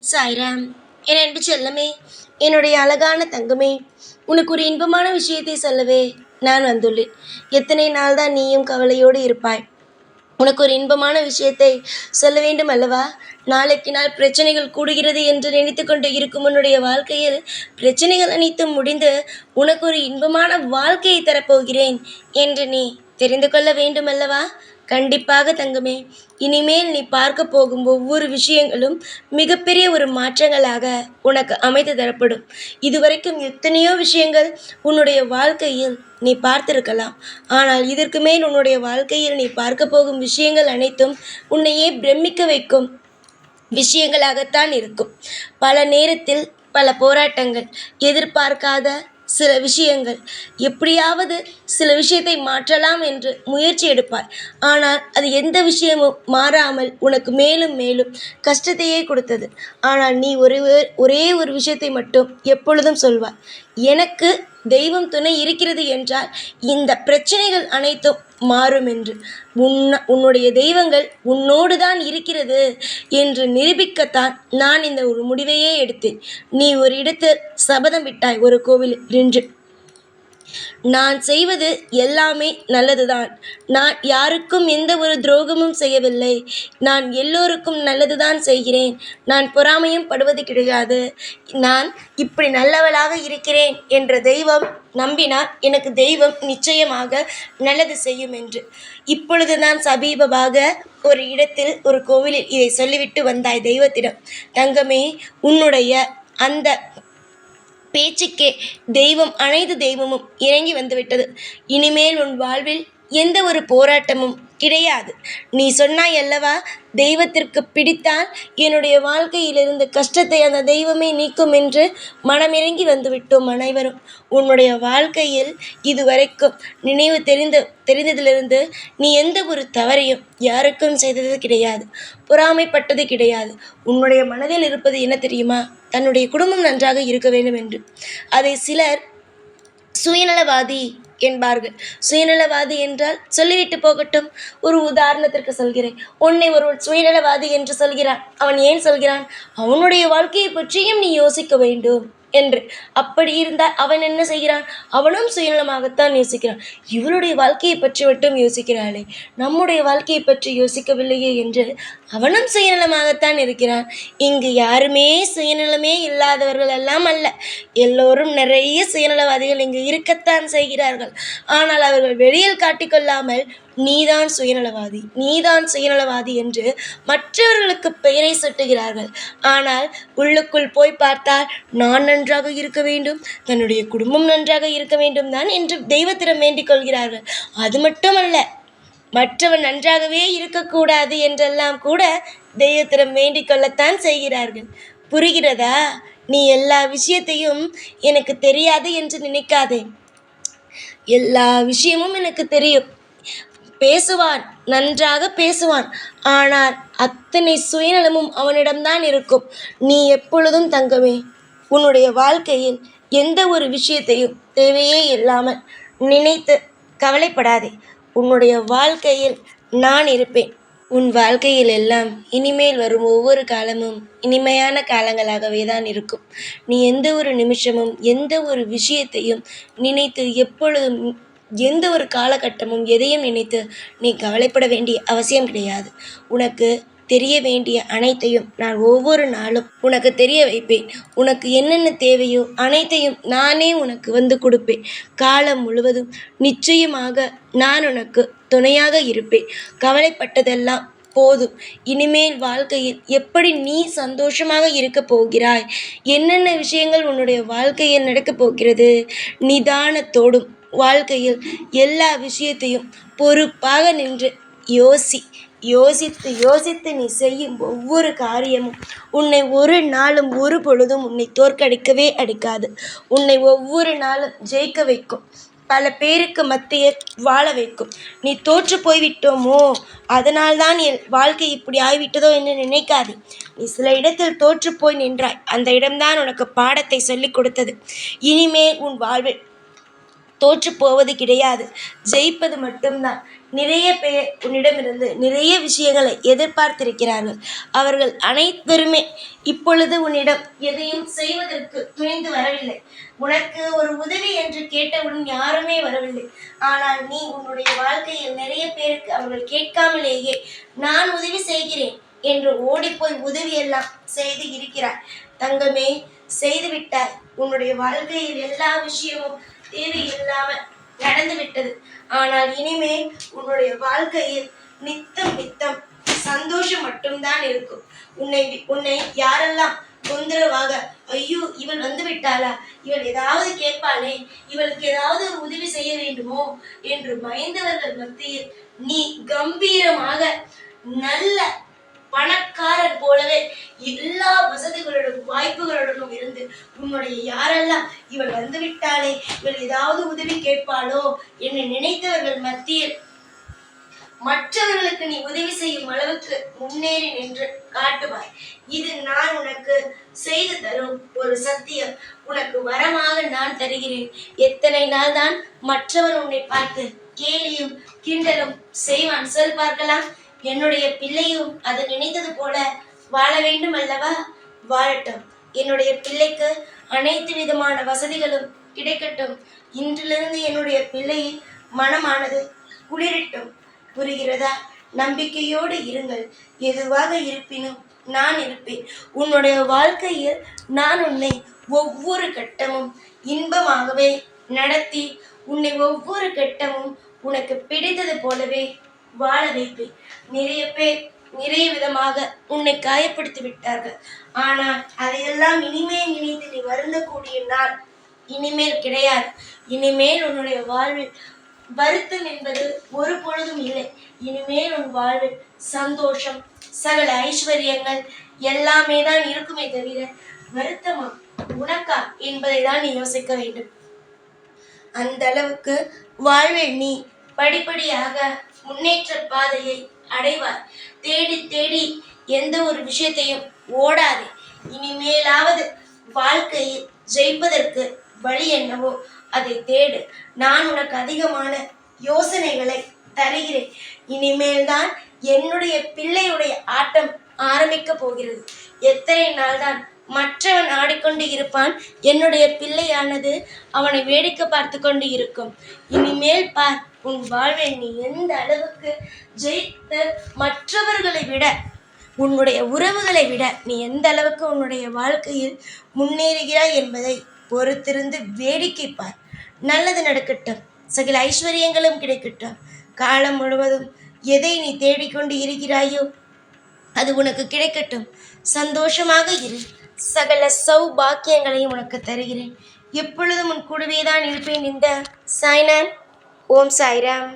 சாய்ராம். என் அன்பு செல்லமே, என்னுடைய அழகான தங்கமே, உனக்கு ஒரு இன்பமான விஷயத்தை சொல்லவே நான் வந்துள்ளேன். எத்தனை நாள் தான் நீயும் கவலையோடு இருப்பாய்? உனக்கு ஒரு இன்பமான விஷயத்தை சொல்ல வேண்டும் அல்லவா? நாளைக்கு நாள் பிரச்சனைகள் கூடுகிறது என்று நினைத்து கொண்டு இருக்கும் உன்னுடைய வாழ்க்கையில் பிரச்சனைகள் அனைத்தும் முடிந்து உனக்கு ஒரு இன்பமான வாழ்க்கையை தரப்போகிறேன் என்று நீ தெரிந்து கொள்ள வேண்டும் அல்லவா? கண்டிப்பாக தங்கமே, இனிமேல் நீ பார்க்க போகும் ஒவ்வொரு விஷயங்களும் மிகப்பெரிய ஒரு மாற்றங்களாக உனக்கு அமைத்து தரப்படும். இதுவரைக்கும் எத்தனையோ விஷயங்கள் உன்னுடைய வாழ்க்கையில் நீ பார்த்திருக்கலாம். ஆனால் இதற்கு மேல் உன்னுடைய வாழ்க்கையில் நீ பார்க்க போகும் விஷயங்கள் அனைத்தும் உன்னையே பிரமிக்க வைக்கும் விஷயங்களாகத்தான் இருக்கும். பல நேரத்தில் பல போராட்டங்கள், எதிர்பார்க்காத சில விஷயங்கள், எப்படியாவது சில விஷயத்தை மாற்றலாம் என்று முயற்சி எடுப்பாய். ஆனால் அது எந்த விஷயமும் மாறாமல் உனக்கு மேலும் மேலும் கஷ்டத்தையே கொடுத்தது. ஆனால் நீ ஒரே ஒரு விஷயத்தை மட்டும் எப்பொழுதும் சொல்வாய், எனக்கு தெய்வம் துணை இருக்கிறது என்றால் இந்த பிரச்சனைகள் அனைத்தும் மாறும் என்று. உன்னுடைய தெய்வங்கள் உன்னோடு தான் இருக்கிறது என்று நிரூபிக்கத்தான் நான் இந்த ஒரு முடிவையே எடுத்தேன். நீ ஒரு இடத்தில் சபதம் விட்டாய், ஒரு கோவிலில் நின்று, நான் செய்வது எல்லாமே நல்லதுதான், நான் யாருக்கும் எந்த ஒரு துரோகமும் செய்யவில்லை, நான் எல்லோருக்கும் நல்லதுதான் செய்கிறேன், நான் பொறாமையும் படுவது கிடையாது, நான் இப்படி நல்லவளாக இருக்கிறேன் என்ற தெய்வம் நம்பினால் எனக்கு தெய்வம் நிச்சயமாக நல்லது செய்யும் என்று. இப்பொழுது நான் சமீபமாக ஒரு இடத்தில் ஒரு கோவிலில் இதை சொல்லிவிட்டு வந்தாய் தெய்வத்திடம். தங்கமே, உன்னுடைய அந்த பேச்சுக்கே அனைத்து தெய்வமும் இறங்கி வந்துவிட்டது. இனிமேல் உன் வாழ்வில் எந்த ஒரு போராட்டமும் கிடையாது. நீ சொன்னாய் அல்லவா, தெய்வத்திற்கு பிடித்தால் என்னுடைய வாழ்க்கையில் இருந்த கஷ்டத்தை அந்த தெய்வமே நீக்கும் என்று. மனமிறங்கி வந்துவிட்டோம் அனைவரும். உன்னுடைய வாழ்க்கையில் இதுவரைக்கும் நினைவு தெரிந்ததிலிருந்து நீ எந்த ஒரு தவறையும் யாருக்கும் செய்தது கிடையாது, பொறாமைப்பட்டது கிடையாது. உன்னுடைய மனதில் இருப்பது என்ன தெரியுமா? தன்னுடைய குடும்பம் நன்றாக இருக்க வேண்டும் என்று. அதை சிலர் சுயநலவாதி என்பார்கள். சுயநலவாதி என்றால் சொல்லிவிட்டு போகட்டும். ஒரு உதாரணத்திற்கு சொல்கிறேன். உன்னை ஒருவன் சுயநலவாதி என்று சொல்கிறான். அவன் ஏன் சொல்கிறான்? அவனுடைய வாழ்க்கையை பற்றியும் நீ யோசிக்க வேண்டும் என்று. அப்படி இருந்தால் அவன் என்ன செய்கிறான்? அவனும் சுயநலமாகத்தான் யோசிக்கிறான். இவளுடைய வாழ்க்கையை பற்றி மட்டும் யோசிக்கிறாளே, நம்முடைய வாழ்க்கையை பற்றி யோசிக்கவில்லையே என்று அவனும் சுயநலமாகத்தான் இருக்கிறான். இங்கு யாருமே சுயநலமே இல்லாதவர்கள் எல்லாம் அல்ல. எல்லோரும் நிறைய சுயநலவாதிகள் இங்கு இருக்கத்தான் செய்கிறார்கள். ஆனால் அவர்கள் வெளியில் காட்டிக்கொள்ளாமல் நீதான் சுயநலவாதி, நீதான் சுயநலவாதி என்று மற்றவர்களுக்கு பெயரை சுட்டுகிறார்கள். ஆனால் உள்ளுக்குள் போய் பார்த்தால் நான் நன்றாக இருக்க வேண்டும், தன்னுடைய குடும்பம் நன்றாக இருக்க வேண்டும் தான் என்று தெய்வத்திடம் வேண்டிக் கொள்கிறார்கள். அது மட்டுமல்ல, மற்றவன் நன்றாகவே இருக்கக்கூடாது என்றெல்லாம் கூட தெய்வத்திடம் வேண்டிக் கொள்ளத்தான் செய்கிறார்கள். புரிகிறதா? நீ எல்லா விஷயத்தையும் எனக்கு தெரியாது என்று நினைக்காதே. எல்லா விஷயமும் எனக்கு தெரியும். பேசுவான், நன்றாக பேசுவான். ஆனால் அத்தனை சுயநலமும் அவனிடம்தான் இருக்கும். நீ எப்பொழுதும் தங்கமே, உன்னுடைய வாழ்க்கையில் எந்த ஒரு விஷயத்தையும் தேவையே இல்லாமல் நினைத்து கவலைப்படாதே. உன்னுடைய வாழ்க்கையில் நான் இருப்பேன். உன் வாழ்க்கையில் எல்லாம் இனிமேல் வரும் ஒவ்வொரு காலமும் இனிமையான காலங்களாகவே தான் இருக்கும். நீ எந்த ஒரு நிமிஷமும் எந்த ஒரு விஷயத்தையும் நினைத்து எப்பொழுதும் எந்த ஒரு காலகட்டமும் எதையும் நினைத்து நீ கவலைப்பட வேண்டிய அவசியம் கிடையாது. உனக்கு தெரிய வேண்டிய அனைத்தையும் நான் ஒவ்வொரு நாளும் உனக்கு தெரிய வைப்பேன். உனக்கு என்னென்ன தேவையோ அனைத்தையும் நானே உனக்கு வந்து கொடுப்பேன். காலம் முழுவதும் நிச்சயமாக நான் உனக்கு துணையாக இருப்பேன். கவலைப்பட்டதெல்லாம் போதும். இனிமேல் வாழ்க்கையில் எப்படி நீ சந்தோஷமாக இருக்க போகிறாய், என்னென்ன விஷயங்கள் உன்னுடைய வாழ்க்கையில் நடக்கப் போகிறது, நிதானத்தோடும் வாழ்க்கையில் எல்லா விஷயத்தையும் பொறுப்பாக நின்று யோசித்து யோசித்து நீ செய்யும் ஒவ்வொரு காரியமும் உன்னை ஒரு நாளும் ஒரு பொழுதும் உன்னை தோற்கடிக்கவே அடிக்காது. உன்னை ஒவ்வொரு நாளும் ஜெயிக்க வைக்கும். பல பேருக்கு மத்தியில் வாழ வைக்கும். நீ தோற்று போய்விட்டோமோ, அதனால்தான் என் வாழ்க்கை இப்படி ஆகிவிட்டதோ என்று நினைக்காதே. நீ சில இடத்தில் தோற்று போய் நின்றாய். அந்த இடம்தான் உனக்கு பாடத்தை சொல்லிக் கொடுத்தது. இனிமேல் உன் வாழ்வில் தோற்று போவது கிடையாது, ஜெயிப்பது மட்டும்தான். நிறைய பேர் உன்னிடமிருந்து நிறைய விஷயங்களை எதிர்பார்த்திருக்கிறார்கள். அவர்கள் அனைவருமே இப்பொழுது உன்னிடம் எதையும் செய்வதற்கு துணிந்து வரவில்லை. உனக்கு ஒரு உதவி என்று கேட்டவுடன் யாருமே வரவில்லை. ஆனால் நீ உன்னுடைய வாழ்க்கையில் நிறைய பேருக்கு அவர்கள் கேட்காமலேயே நான் உதவி செய்கிறேன் என்று ஓடிப்போய் உதவியெல்லாம் செய்து இருக்கிறாய். தங்கமே, செய்துவிட்டாய். உன்னுடைய வாழ்க்கையில் எல்லா விஷயமும் தேவையில்லாமல் நடந்து விட்டது. ஆனால் இனிமேல் உன்னுடைய வாழ்க்கையில் நித்தம் சந்தோஷம் மட்டும்தான் இருக்கும். உன்னை யாரெல்லாம் தொந்தரவாக, ஐயோ இவள் வந்து விட்டாளா, இவள் ஏதாவது கேட்பாளே, இவளுக்கு ஏதாவது ஒரு உதவி செய்ய வேண்டுமோ என்று பயந்தவர்கள் மத்தியில் நீ கம்பீரமாக நல்ல பணக்காரர் போலவே எல்லா வசதிகளுடன் வாய்ப்புகளுடனும் இருந்து உன்னுடைய யாரெல்லாம் இவள் வந்து விட்டாளே, இவள் ஏதாவது உதவி கேட்பாளோ என்று நினைத்தவர்கள் மத்தியில் மற்றவர்களுக்கு நீ உதவி செய்யும் அளவுக்கு முன்னேறி நின்று காட்டுவாய். இது நான் உனக்கு செய்து தரும் ஒரு சத்தியம். உனக்கு வரமாக நான் தருகிறேன். எத்தனை நாள் தான் மற்றவன் உன்னை பார்த்து கேலியும் கிண்டலும் செய்வான் சொல் பார்க்கலாம். என்னுடைய பிள்ளையும் அது நினைத்தது போல வாழ வேண்டும் அல்லவா? வாழட்டும். என்னுடைய பிள்ளைக்கு அனைத்து விதமான வசதிகளும் கிடைக்கட்டும். இன்றிலிருந்து என்னுடைய பிள்ளையின் மனமானது குளிரட்டும். புரிகிறதா? நம்பிக்கையோடு இருங்கள். எதுவாக இருப்பினும் நான் இருப்பேன். உன்னுடைய வாழ்க்கையில் நான் உன்னை ஒவ்வொரு கட்டமும் இன்பமாகவே நடத்தி உன்னை ஒவ்வொரு கட்டமும் உனக்கு பிடித்தது போலவே வாழ வைப்பேன். நிறைய பேர் நிறைய விதமாக உன்னை காயப்படுத்தி விட்டார்கள். ஆனால் அதையெல்லாம் இனிமேல் நினைத்து நீ வருந்தக்கூடிய நாள் இனிமேல் கிடையாது. இனிமேல் உன்னுடைய வாழ்வில் வருத்தம் என்பது ஒரு பொழுதும் இல்லை. இனிமேல் உன் வாழ்வில் சந்தோஷம், சகல ஐஸ்வர்யங்கள் எல்லாமே தான் இருக்குமே தவிர வருத்தமா உனக்கா என்பதை தான் நீ யோசிக்க வேண்டும். அந்த அளவுக்கு வாழ்வில் நீ படிப்படியாக முன்னேற்ற பாதையை அடைவார். தேடி தேடி எந்த ஒரு விஷயத்தையும் ஓடாதே. இனிமேலாவது வாழ்க்கையில் ஜெயிப்பதற்கு வழி என்னவோ அதை தேடு. நான் உனக்கு அதிகமான யோசனைகளை தருகிறேன். இனிமேல் தான் என்னுடைய பிள்ளையுடைய ஆட்டம் ஆரம்பிக்க போகிறது. எத்தனை நாள் தான் மற்றவன் ஆடிக்கொண்டு இருப்பான், என்னுடைய பிள்ளையானது அவனை வேடிக்கை பார்த்து கொண்டு இருக்கும். இனிமேல் பார், உன் வாழ்வில் நீ எந்த அளவுக்கு ஜெயித்து மற்றவர்களை விட, உன்னுடைய உறவுகளை விட நீ எந்த அளவுக்கு உன்னுடைய வாழ்க்கையில் முன்னேறுகிறாய் என்பதை பொறுத்திருந்து வேடிக்கை பார். நல்லது நடக்கட்டும். சகல ஐஸ்வர்யங்களும் கிடைக்கட்டும். காலம் முழுவதும் எதை நீ தேடிக்கொண்டு இருக்கிறாயோ அது உனக்கு கிடைக்கட்டும். சந்தோஷமாக இரு. சகல சௌபாக்கியங்களையும் உனக்கு தருகிறேன். எப்பொழுதும் உன் கூடவே தான் இருப்பேன். இந்த சாய்நான். ஓம் சாய்ராம்.